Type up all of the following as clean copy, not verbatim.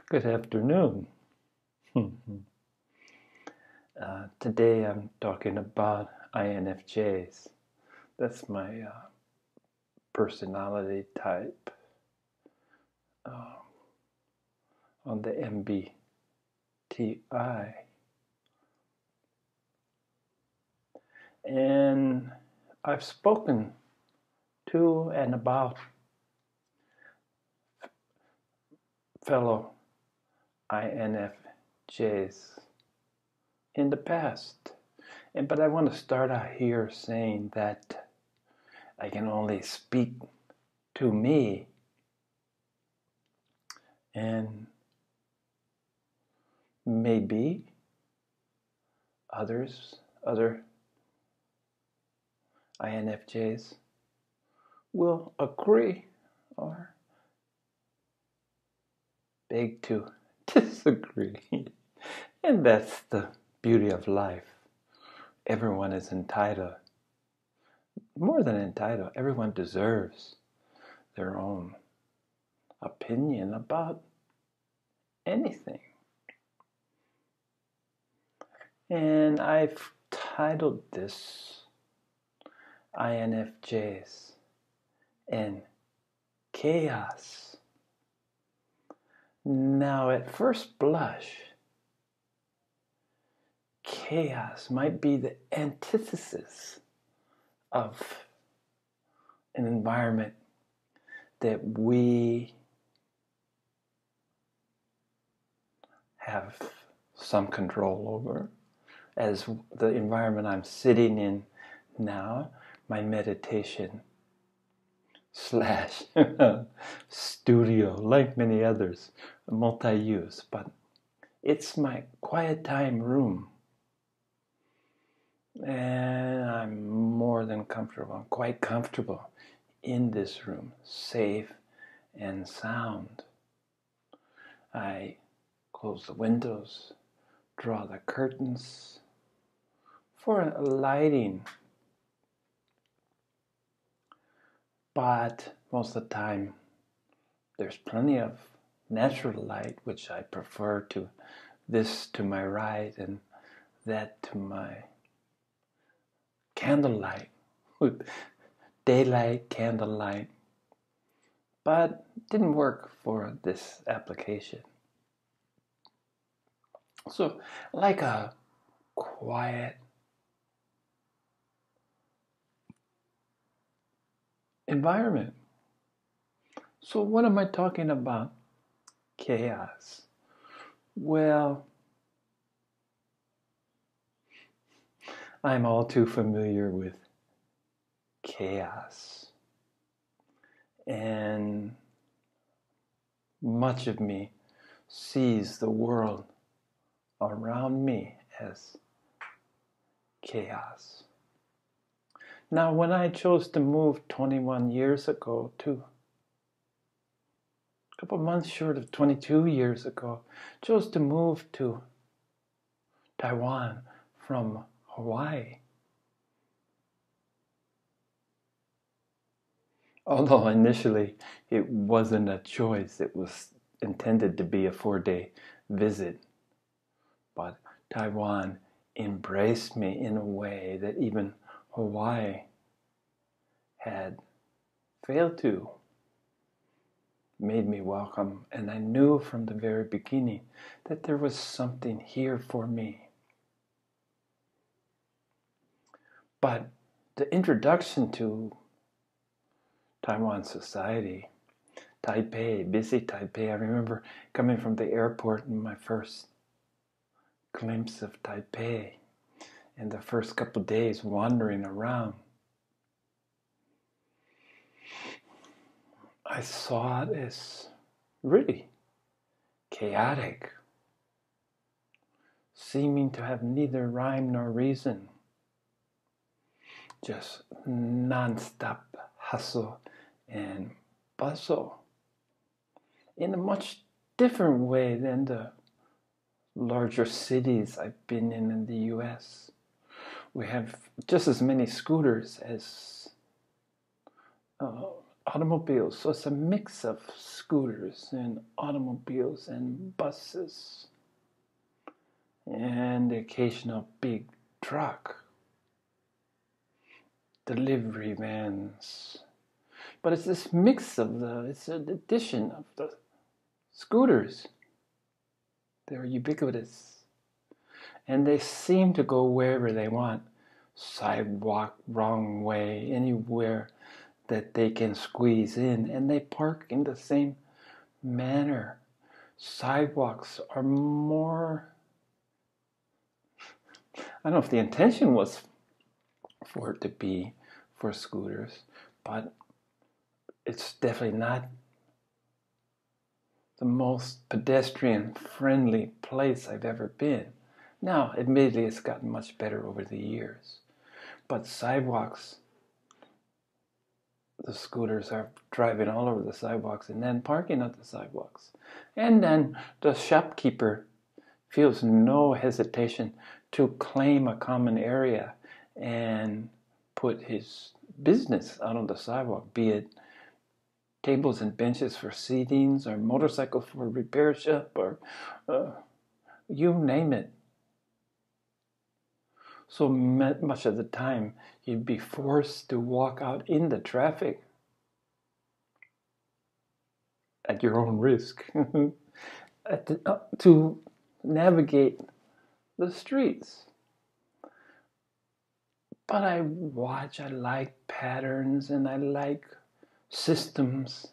Good afternoon. Today I'm talking about INFJs. That's my personality type on the MBTI. And I've spoken to and about fellow INFJs in the past. But I want to start out here saying that I can only speak to me, and maybe other INFJs will agree or beg to disagree. And that's the beauty of life. Everyone is entitled, more than entitled, everyone deserves their own opinion about anything. And I've titled this INFJs and Chaos. Now, at first blush, chaos might be the antithesis of an environment that we have some control over. As the environment I'm sitting in now, my meditation / studio, like many others, multi-use, but it's my quiet time room. And I'm more than comfortable. I'm quite comfortable in this room, safe and sound. I close the windows, draw the curtains for lighting. But most of the time, there's plenty of natural light, which I prefer to this to my right and that to my candlelight, daylight, candlelight, but didn't work for this application. So, like a quiet environment. So, what am I talking about? Chaos. Well, I'm all too familiar with chaos. And much of me sees the world around me as chaos. Now, when I chose to move 21 years ago to a couple months short of 22 years ago, chose to move to Taiwan from Hawaii. Although initially it wasn't a choice, it was intended to be a 4-day visit. But Taiwan embraced me in a way that even Hawaii had failed to. Made me welcome, and I knew from the very beginning that there was something here for me. But the introduction to Taiwan society, Taipei, busy Taipei. I remember coming from the airport and my first glimpse of Taipei and the first couple of days wandering around. I saw it as really chaotic, seeming to have neither rhyme nor reason. Just non-stop hustle and bustle in a much different way than the larger cities I've been in the US. We have just as many scooters as automobiles. So it's a mix of scooters and automobiles and buses and the occasional big truck, delivery vans. But it's this mix of it's an addition of the scooters. They're ubiquitous. And they seem to go wherever they want. Sidewalk, wrong way, anywhere that they can squeeze in. And they park in the same manner. Sidewalks are more... I don't know if the intention was for it to be for scooters, but it's definitely not the most pedestrian-friendly place I've ever been. Now, admittedly, it's gotten much better over the years. But sidewalks, the scooters are driving all over the sidewalks and then parking at the sidewalks. And then the shopkeeper feels no hesitation to claim a common area and put his business out on the sidewalk, be it tables and benches for seatings or motorcycles for a repair shop or you name it. So much of the time you'd be forced to walk out in the traffic at your own risk to navigate the streets. But I like patterns and I like systems,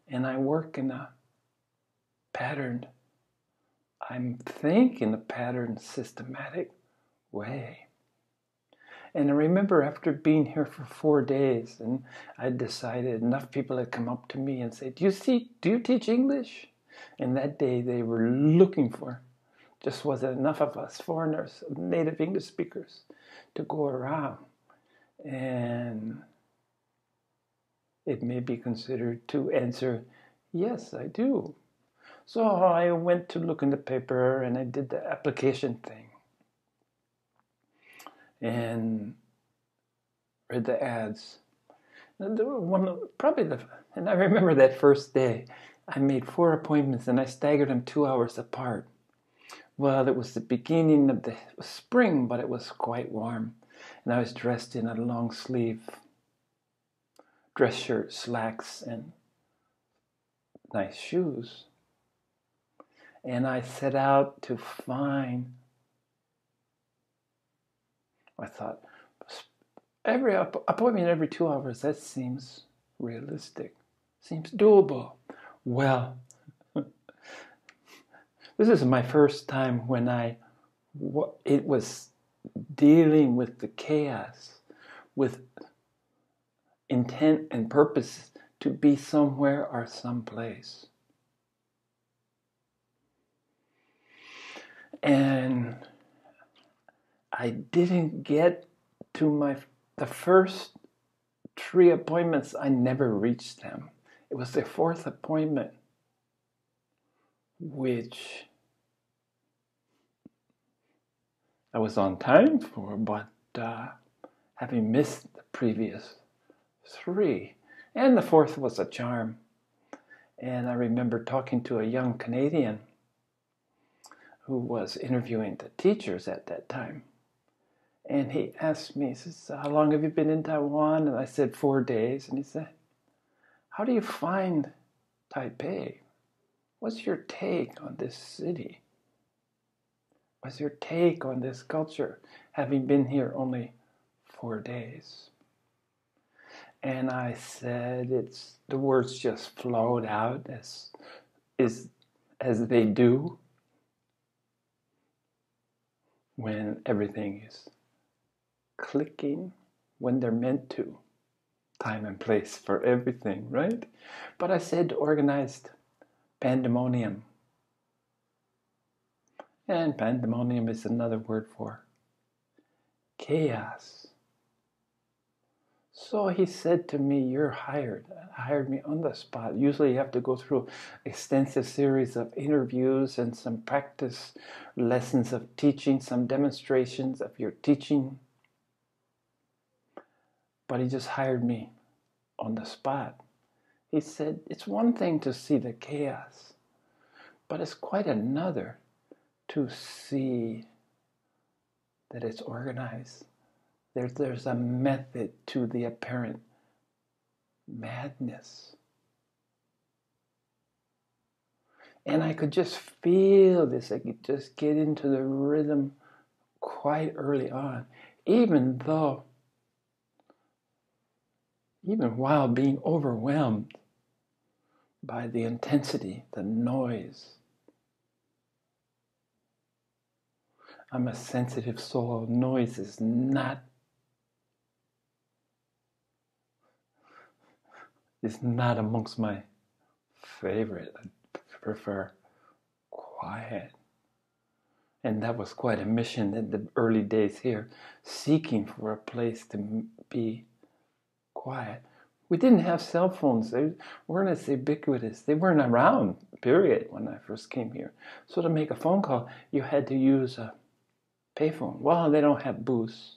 and I work in a patterned, I'm thinking a patterned, systematic way. And I remember after being here for 4 days, and I decided enough people had come up to me and said, do you teach English? And that day they were looking for, just wasn't enough of us foreigners, native English speakers, to go around. And it may be considered to answer, yes, I do. So I went to look in the paper and I did the application thing. And read the ads. And I remember that first day, I made 4 appointments and I staggered them 2 hours apart. Well, it was the beginning of the spring, but it was quite warm. And I was dressed in a long sleeve dress shirt, slacks, and nice shoes. And I set out to find, I thought, every appointment every 2 hours, that seems realistic, seems doable. Well, this is my first time when it was dealing with the chaos, with intent and purpose to be somewhere or someplace. And I didn't get to the first 3 appointments. I never reached them. It was the 4th appointment, which I was on time for, but having missed the previous 3. And the 4th was a charm. And I remember talking to a young Canadian who was interviewing the teachers at that time. And he asked me, he says, how long have you been in Taiwan? And I said 4 days. And he said, how do you find Taipei? What's your take on this city? What's your take on this culture, having been here only 4 days? And I said, the words just flowed out as they do when everything is clicking, when they're meant to. Time and place for everything, right? But I said organized pandemonium. And pandemonium is another word for chaos. So he said to me, you're hired. Hired me on the spot. Usually you have to go through extensive series of interviews and some practice lessons of teaching, some demonstrations of your teaching. But he just hired me on the spot. He said, it's one thing to see the chaos, but it's quite another to see that it's organized. There's a method to the apparent madness. And I could just feel this. I could just get into the rhythm quite early on, even while being overwhelmed by the intensity, the noise. I'm a sensitive soul. Noise is not amongst my favorite. I prefer quiet. And that was quite a mission in the early days here, seeking for a place to be quiet. We didn't have cell phones. They weren't as ubiquitous. They weren't around, period, when I first came here. So to make a phone call, you had to use a payphone. Well, they don't have booths.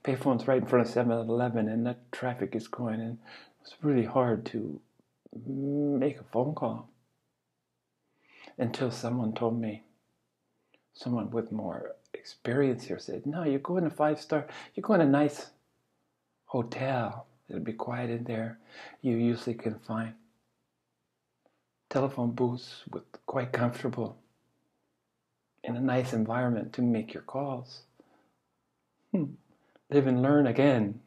Payphone's right in front of 7-Eleven, and that traffic is going in. It's really hard to make a phone call until someone told me, someone with more experience here said, no, you go in a 5-star, you go in a nice hotel. It'll be quiet in there. You usually can find telephone booths with quite comfortable in a nice environment to make your calls. Live and learn again.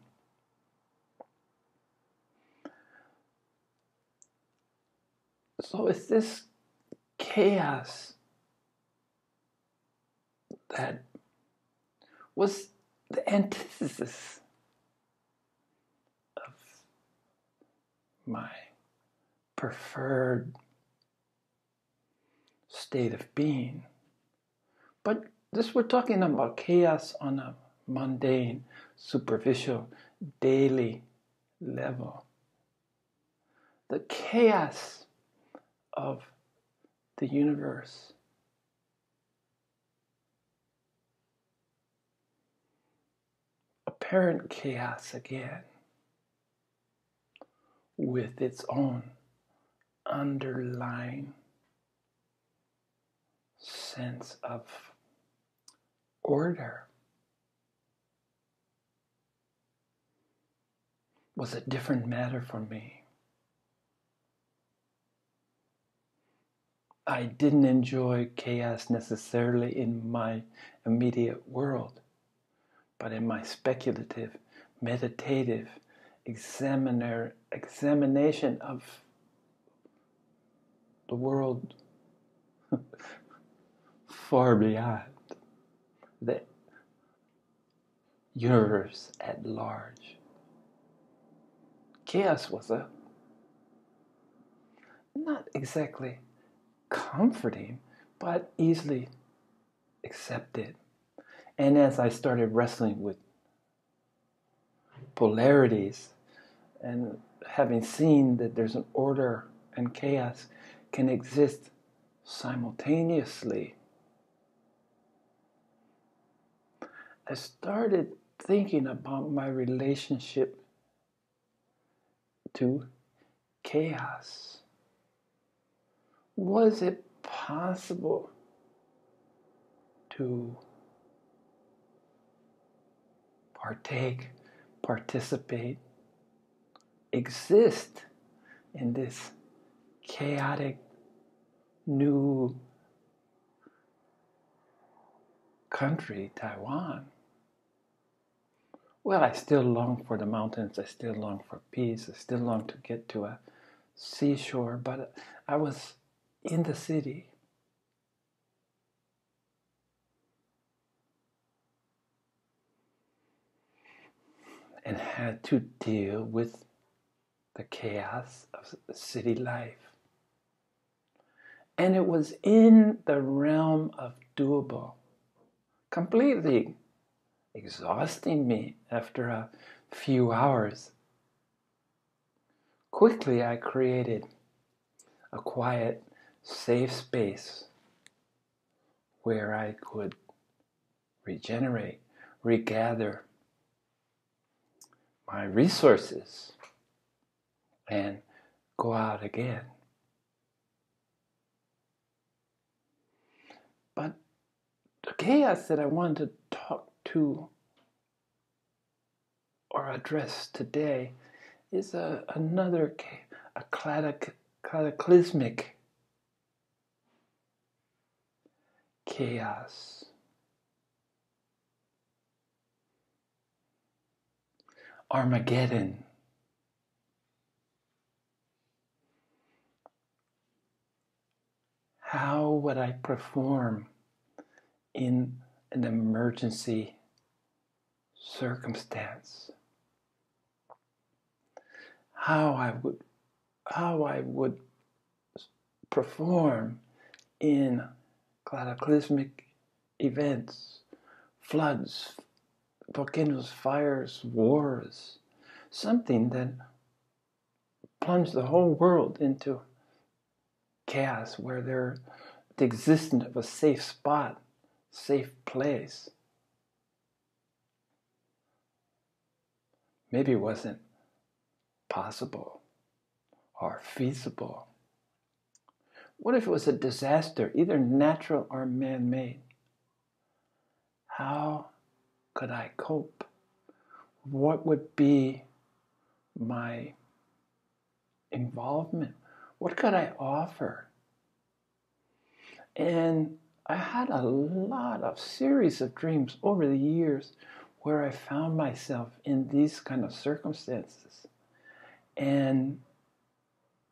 So it's this chaos that was the antithesis of my preferred state of being. But this, we're talking about chaos on a mundane, superficial, daily level. The chaos of the universe. Apparent chaos again, with its own underlying sense of order, was a different matter for me. I didn't enjoy chaos necessarily in my immediate world, but in my speculative, meditative, examination of the world far beyond, the universe at large. Chaos was not exactly comforting, but easily accepted. And as I started wrestling with polarities and having seen that there's an order and chaos can exist simultaneously, I started thinking about my relationship to chaos. Was it possible to participate, exist in this chaotic new country, Taiwan? Well, I still long for the mountains, I still long for peace, I still long to get to a seashore, but I was in the city. And had to deal with the chaos of city life. And it was in the realm of doable, completely exhausting me after a few hours. Quickly, I created a quiet, safe space where I could regenerate, regather my resources, and go out again. But the chaos that I wanted to talk to or address today is another cataclysmic chaos. Armageddon. How would I perform in an emergency circumstance? How I would perform in cataclysmic events, floods, volcanoes, fires, wars, something that plunged the whole world into chaos, where the existence of a safe spot, safe place, maybe wasn't possible or feasible. What if it was a disaster, either natural or man-made? How could I cope? What would be my involvement? What could I offer? And I had a lot of series of dreams over the years where I found myself in these kind of circumstances and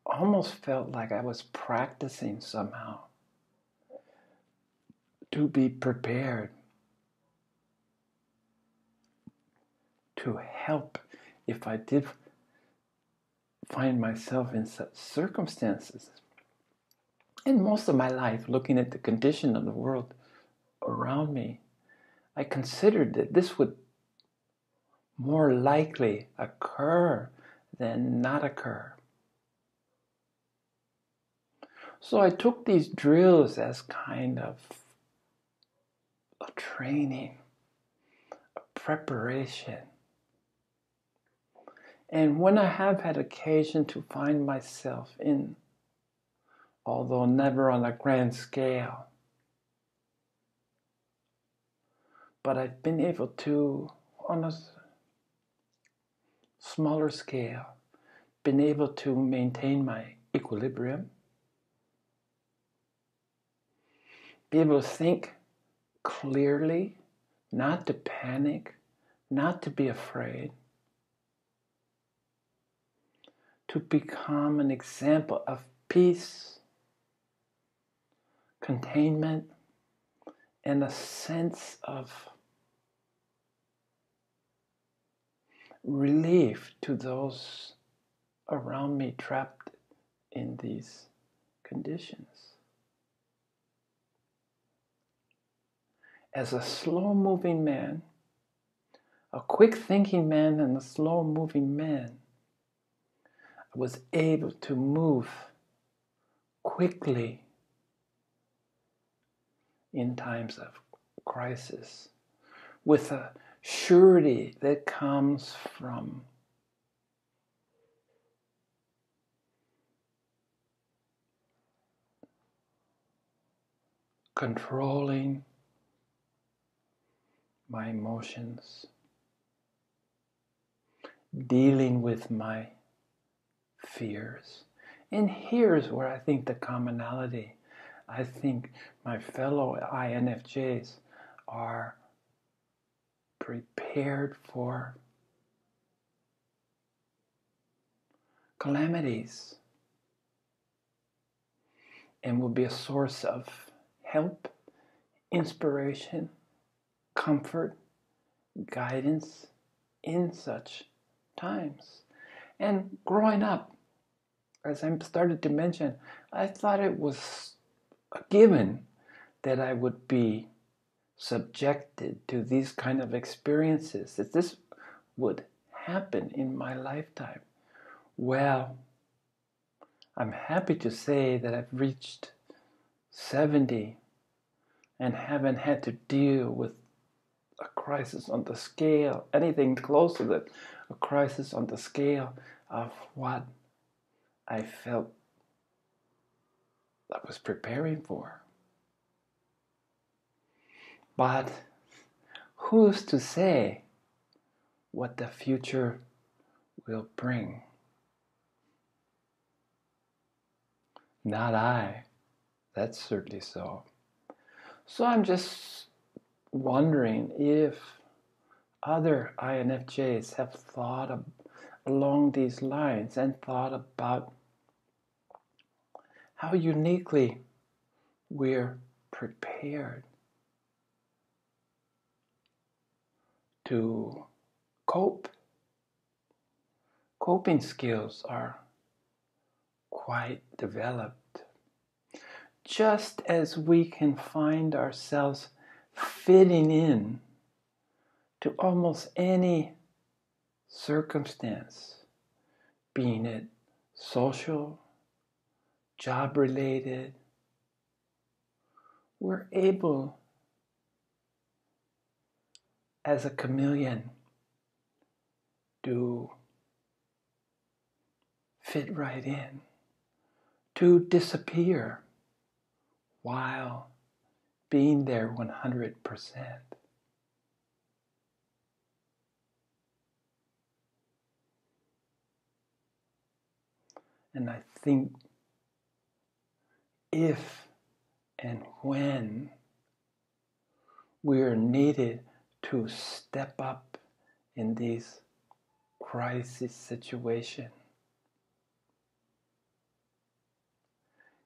almost felt like I was practicing somehow to be prepared to help if I did find myself in such circumstances. And most of my life, looking at the condition of the world around me, I considered that this would more likely occur than not occur. So I took these drills as kind of a training, a preparation. And when I have had occasion to find myself in, although never on a grand scale, but I've been able to, on a smaller scale, been able to maintain my equilibrium, be able to think clearly, not to panic, not to be afraid, to become an example of peace, containment, and a sense of relief to those around me trapped in these conditions. As a slow-moving man, a quick-thinking man and a slow-moving man, I was able to move quickly in times of crisis with a surety that comes from controlling my emotions, dealing with my fears. And here's where I think the commonality, I think my fellow INFJs are prepared for calamities and will be a source of help, inspiration, comfort, guidance in such times. And growing up, as I started to mention, I thought it was a given that I would be subjected to these kind of experiences, that this would happen in my lifetime. Well, I'm happy to say that I've reached 70 and haven't had to deal with a crisis on the scale, anything close to that, a crisis on the scale of what I felt I was preparing for. But who's to say what the future will bring? Not I. That's certainly so. So I'm just wondering if other INFJs have thought along these lines and thought about how uniquely we're prepared to cope. Coping skills are quite developed. Just as we can find ourselves fitting in to almost any circumstance, being it social, job-related, we're able, as a chameleon, to fit right in, to disappear while being there 100%. And I think if and when we are needed to step up in these crisis situations,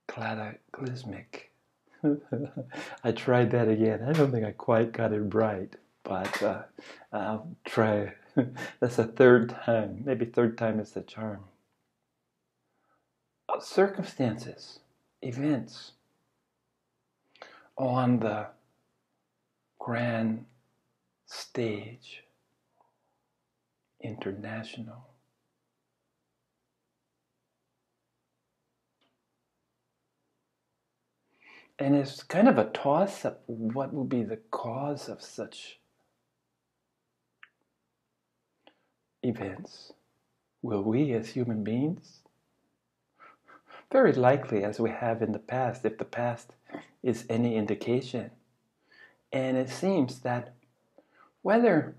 cataclysmic. I tried that again. I don't think I quite got it right, but I'll try. That's the third time. Maybe third time is the charm. Circumstances, events on the grand stage, international. And it's kind of a toss-up. What will be the cause of such events? Will we as human beings? Very likely, as we have in the past, if the past is any indication. And it seems that it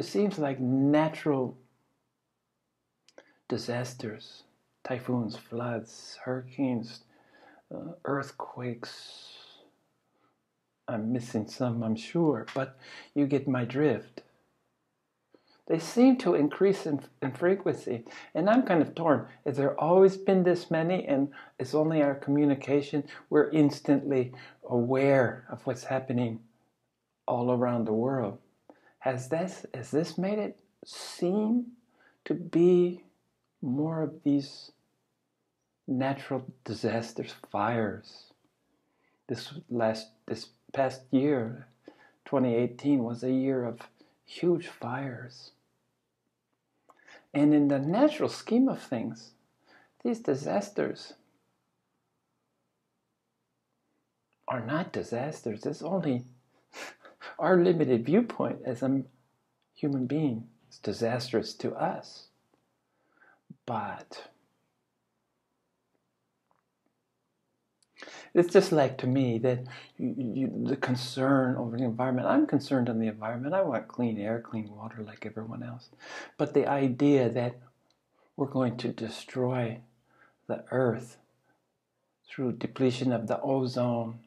seems like natural disasters, typhoons, floods, hurricanes, earthquakes, I'm missing some, I'm sure, but you get my drift. They seem to increase in frequency, and I'm kind of torn. Has there always been this many, and it's only our communication? We're instantly aware of what's happening all around the world. Has this made it seem to be more of these natural disasters, fires? This past year, 2018, was a year of huge fires. And in the natural scheme of things, these disasters are not disasters. It's only our limited viewpoint as a human being is disastrous to us. But it's just like, to me, that the concern over the environment. I'm concerned on the environment. I want clean air, clean water like everyone else. But the idea that we're going to destroy the earth through depletion of the ozone,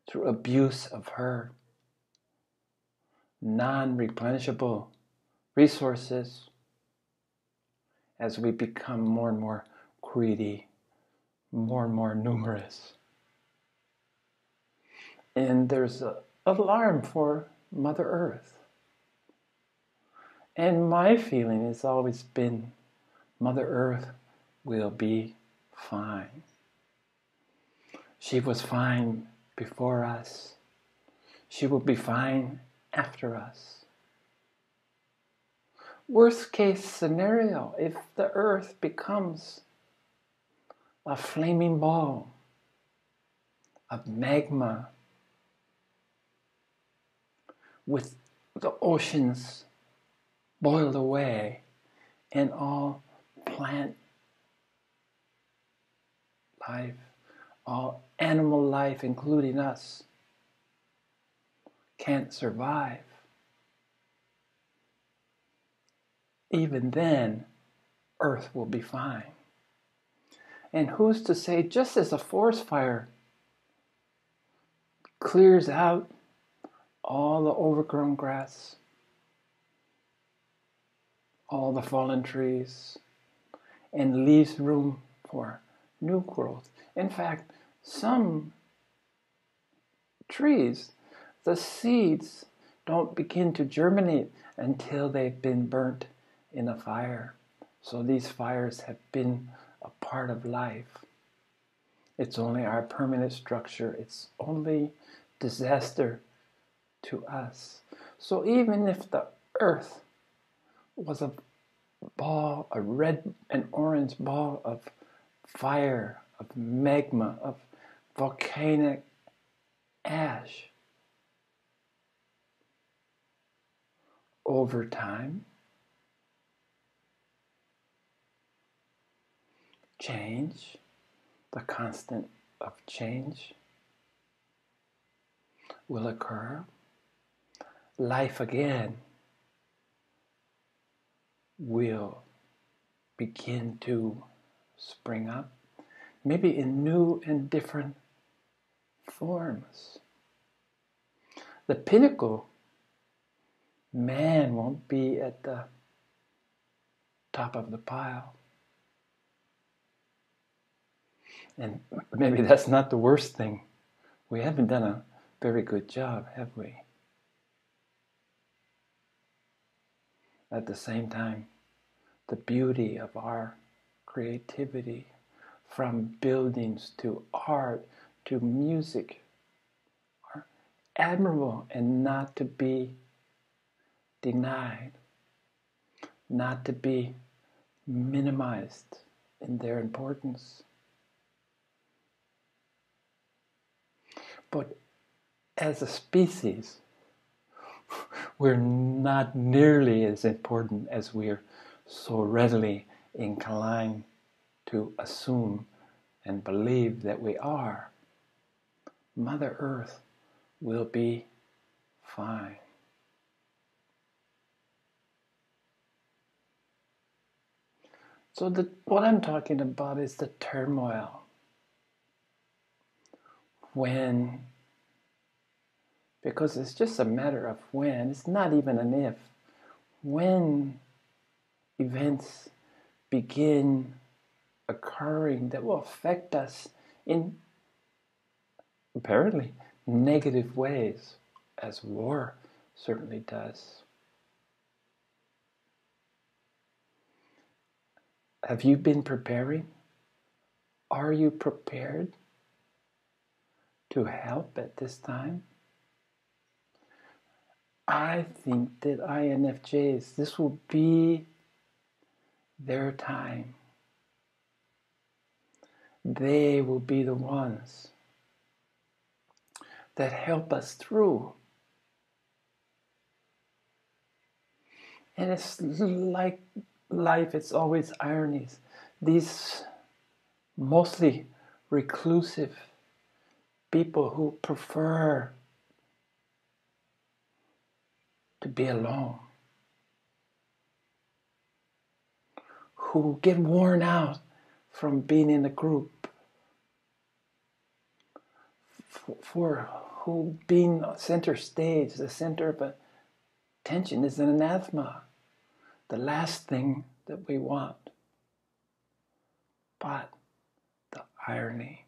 through abuse of her non-replenishable resources, as we become more and more greedy, more and more numerous. And there's an alarm for Mother Earth. And my feeling has always been Mother Earth will be fine. She was fine before us. She will be fine after us. Worst case scenario, if the earth becomes a flaming ball of magma with the oceans boiled away and all plant life, all animal life, including us, can't survive, even then, Earth will be fine. And who's to say, just as a forest fire clears out all the overgrown grass, all the fallen trees, and leaves room for new growth. In fact, some trees, the seeds don't begin to germinate until they've been burnt in a fire. So these fires have been a part of life. It's only our permanent structure. It's only disaster to us. So even if the earth was a ball, a red and orange ball of fire, of magma, of volcanic ash, over time, change, the constant of change, will occur. Life again will begin to spring up, maybe in new and different forms. The pinnacle, man won't be at the top of the pile. And maybe that's not the worst thing. We haven't done a very good job, have we? At the same time, the beauty of our creativity, from buildings to art to music, are admirable and not to be denied, not to be minimized in their importance. But as a species, we're not nearly as important as we're so readily inclined to assume and believe that we are. Mother Earth will be fine. So what I'm talking about is the turmoil. When, because it's just a matter of when, it's not even an if. When events begin occurring that will affect us in apparently negative ways, as war certainly does. Have you been preparing? Are you prepared to help at this time? I think that INFJs, this will be their time. They will be the ones that help us through. And it's like life, it's always ironies. These mostly reclusive people who prefer to be alone, who get worn out from being in a group, for who being center stage, the center of attention is an anathema, the last thing that we want. But the irony,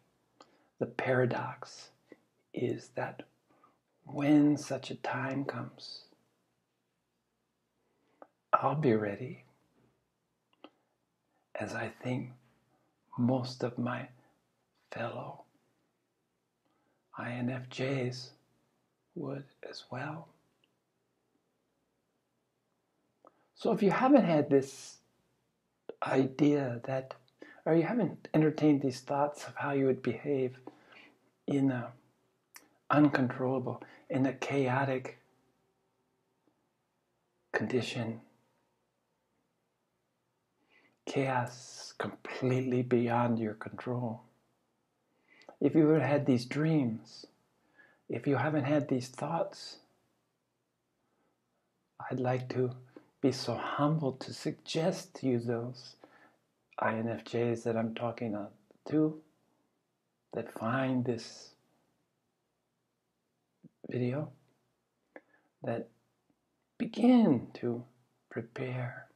the paradox is that when such a time comes, I'll be ready, as I think most of my fellow INFJs would as well. So if you haven't had this idea that, or you haven't entertained these thoughts of how you would behave in a uncontrollable, in a chaotic condition, chaos completely beyond your control, if you ever had these dreams, if you haven't had these thoughts, I'd like to be so humble to suggest to you those INFJs that I'm talking to that find this video, that begin to prepare,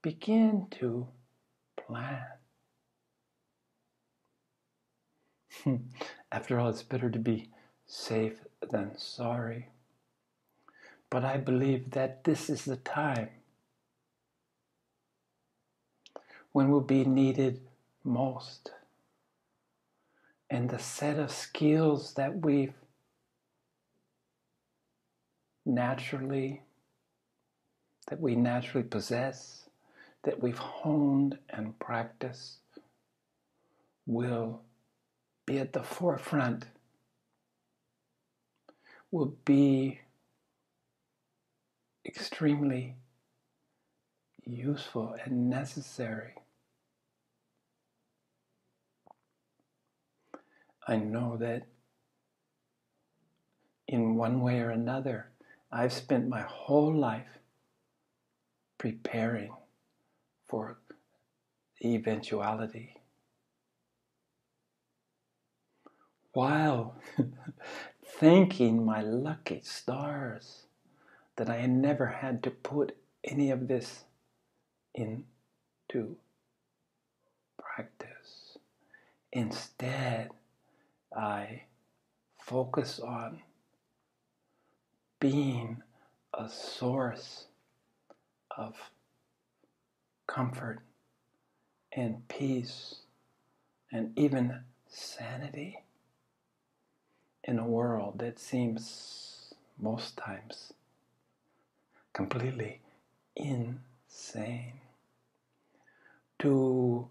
begin to plan. After all, it's better to be safe than sorry. But I believe that this is the time when we'll be needed most. And the set of skills that we naturally possess, that we've honed and practiced, will be at the forefront, will be extremely useful and necessary. I know that in one way or another, I've spent my whole life preparing for the eventuality, while thanking my lucky stars that I never had to put any of this into practice. Instead, I focus on being a source of comfort and peace and even sanity in a world that seems most times completely insane. To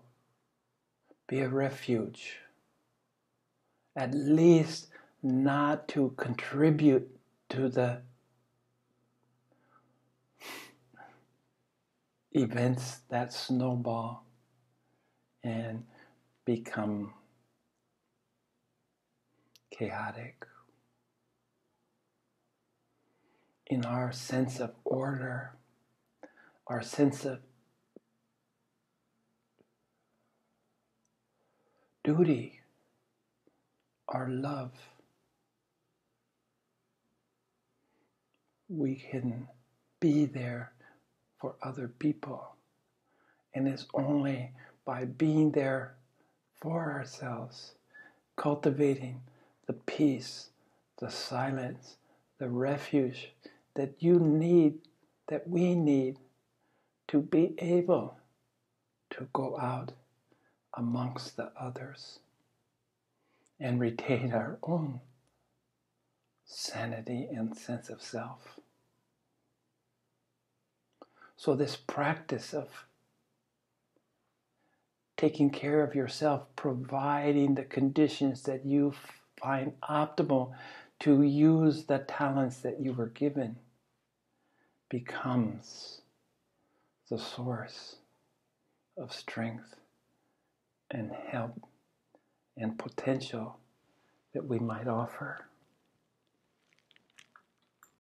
be a refuge, at least not to contribute to the events that snowball and become chaotic. In our sense of order, our sense of duty, our love, we can be there for other people. And it's only by being there for ourselves, cultivating the peace, the silence, the refuge that you need, that we need to be able to go out amongst the others and retain our own sanity and sense of self. So this practice of taking care of yourself, providing the conditions that you find optimal to use the talents that you were given, becomes the source of strength and help and potential that we might offer.